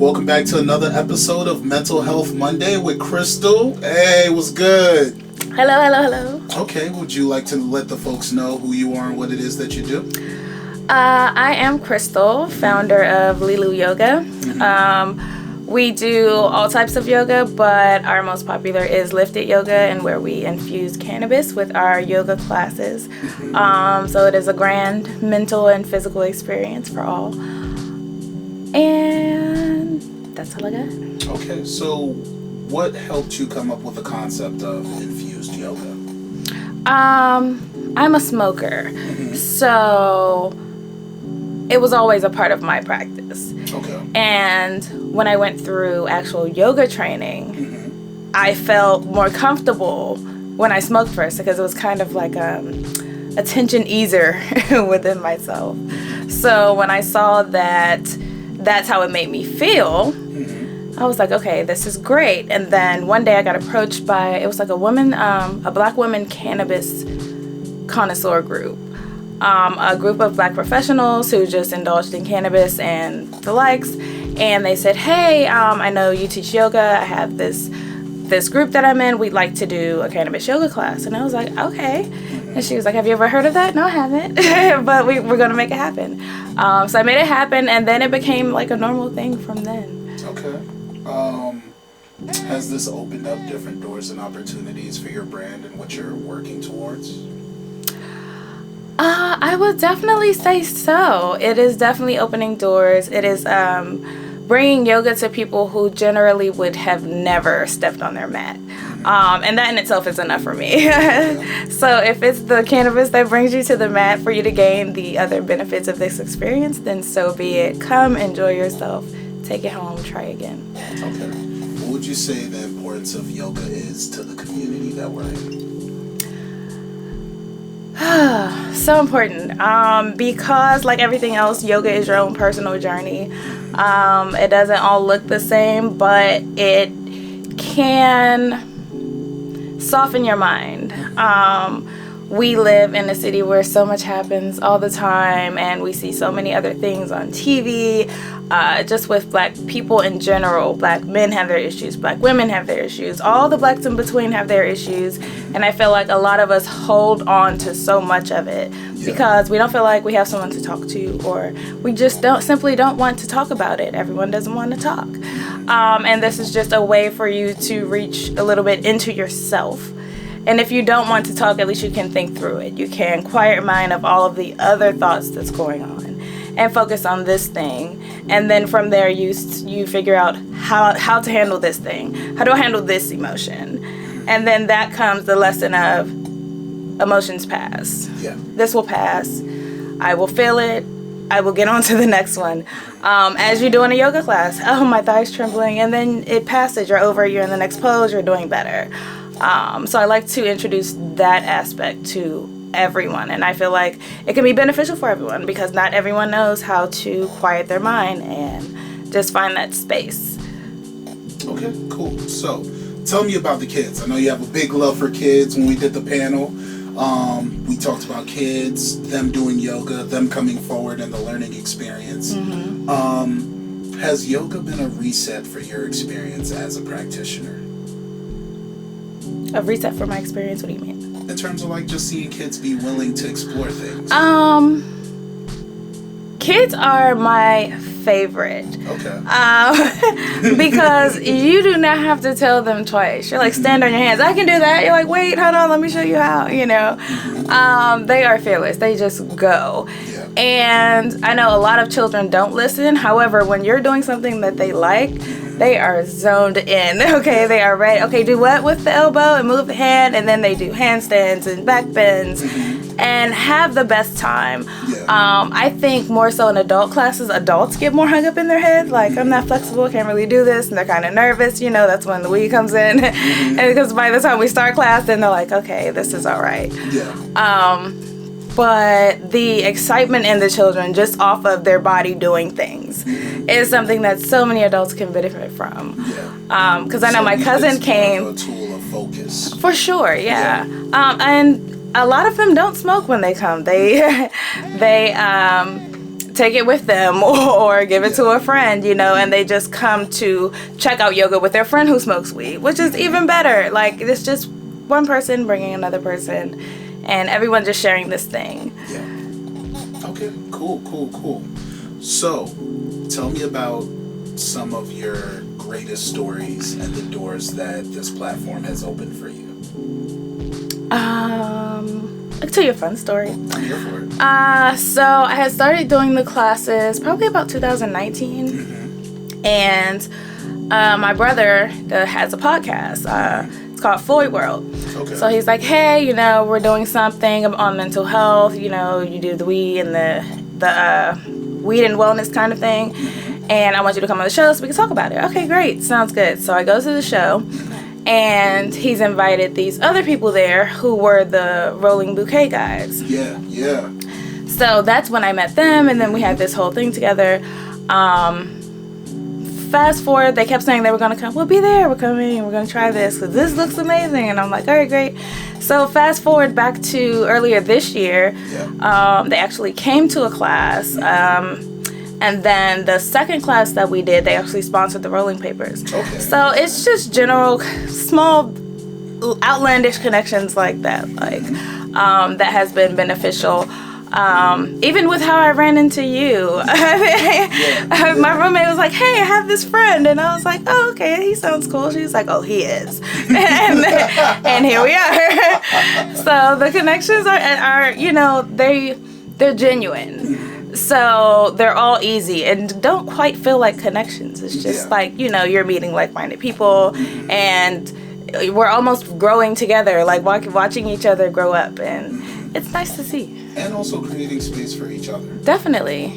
Welcome back to another episode of Mental Health Monday with Crystal. Hey, what's good? Hello. Okay, would you like to let the folks know who you are and what it is that you do? I am Crystal, founder of Lilu Yoga. We do all types of yoga, but our most popular is lifted yoga, and where we infuse cannabis with our yoga classes. So it is a grand mental and physical experience for all. And that's all I got. Okay, so what helped you come up with the concept of infused yoga? I'm a smoker, so it was always a part of my practice. Okay. And when I went through actual yoga training, I felt more comfortable when I smoked first, because it was kind of like a tension easer within myself. So when I saw that that's how it made me feel, I was like, okay, this is great. And then one day I got approached by, it was like a black woman cannabis connoisseur group. A group of black professionals who just indulged in cannabis and the likes. And they said, hey, I know you teach yoga. I have this group that I'm in. We'd like to do a cannabis yoga class. And I was like, okay. And she was like, have you ever heard of that? No, I haven't. But we're going to make it happen. So I made it happen, and then it became like a normal thing from then. Okay. Has this opened up different doors and opportunities for your brand and what you're working towards? I would definitely say so. It is definitely opening doors. It is bringing yoga to people who generally would have never stepped on their mat. And that in itself is enough for me. So if it's the cannabis that brings you to the mat for you to gain the other benefits of this experience, then so be it. Come, enjoy yourself, take it home, try again. Okay. What would you say the importance of yoga is to the community that we're in? So important, because like everything else, yoga is your own personal journey. It doesn't all look the same, but it can soften your mind. We live in a city where so much happens all the time, and we see so many other things on TV, just with black people in general. Black men have their issues, black women have their issues, all the blacks in between have their issues, and I feel like a lot of us hold on to so much of it because we don't feel like we have someone to talk to, or we just simply don't want to talk about it. Everyone doesn't want to talk. And this is just a way for you to reach a little bit into yourself. And if you don't want to talk, at least you can think through it. You can quiet your mind of all of the other thoughts that's going on and focus on this thing. And then from there, you figure out how to handle this thing. How do I handle this emotion? And then that comes the lesson of emotions pass. Yeah. This will pass. I will feel it. I will get on to the next one. As you're doing a yoga class, oh, my thigh's trembling. And then it passes. You're over. You're in the next pose. You're doing better. So I like to introduce that aspect to everyone, and I feel like it can be beneficial for everyone because not everyone knows how to quiet their mind and just find that space. Okay, cool. So tell me about the kids. I know you have a big love for kids. When we did the panel, we talked about kids, them doing yoga, them coming forward in the learning experience. Has yoga been a reset for your experience as a practitioner? A reset for my experience? What do you mean? In terms of like just seeing kids be willing to explore things. Kids are my favorite. Okay. Because you do not have to tell them twice. You're like, stand on your hands. I can do that. You're like, wait, hold on, let me show you how, you know. They are fearless. They just go. Yeah. And I know a lot of children don't listen. However, when you're doing something that they like, they are zoned in. Okay, they are ready. Okay, do what with the elbow and move the hand, and then they do handstands and back bends and have the best time. Yeah. I think more so in adult classes, adults get more hung up in their head. Like, I'm not flexible, can't really do this, and they're kind of nervous. You know, that's when the weed comes in. And because by the time we start class, then they're like, okay, this is all right. Yeah. But the excitement in the children just off of their body doing things is something that so many adults can benefit from. Yeah. Because I know my cousin came. A tool of focus. For sure, yeah. And a lot of them don't smoke when they come. They take it with them or give it to a friend, you know, and they just come to check out yoga with their friend who smokes weed, which is even better. Like, it's just one person bringing another person and everyone just sharing this thing. Yeah. Okay, cool. So, tell me about some of your greatest stories and the doors that this platform has opened for you. I can tell you a fun story. I'm here for it. So I had started doing the classes probably about 2019. Mm-hmm. And my brother has a podcast. It's called Floyd World. Okay. So he's like, hey, you know, we're doing something on mental health. You know, you do the weed and the weed and wellness kind of thing. Mm-hmm. And I want you to come on the show so we can talk about it. Okay, great. Sounds good. So I go to the show. And he's invited these other people there who were the rolling BOUQÉ guys. Yeah. So that's when I met them, and then we had this whole thing together. Fast forward, they kept saying they were going to come. We'll be there. We're coming. We're going to try this because this looks amazing. And I'm like, all right, great. So fast forward back to earlier this year. Yeah. They actually came to a class. And then the second class that we did, they actually sponsored the rolling papers. Okay. So it's just general, small, outlandish connections like that, that has been beneficial. Even with how I ran into you. My roommate was like, hey, I have this friend. And I was like, oh, okay, he sounds cool. She was like, oh, he is. and here we are. So the connections are you know, they're genuine. So they're all easy and don't quite feel like connections. It's just like, you know, you're meeting like-minded people and we're almost growing together, like watching each other grow up. And it's nice to see. And also creating space for each other. Definitely.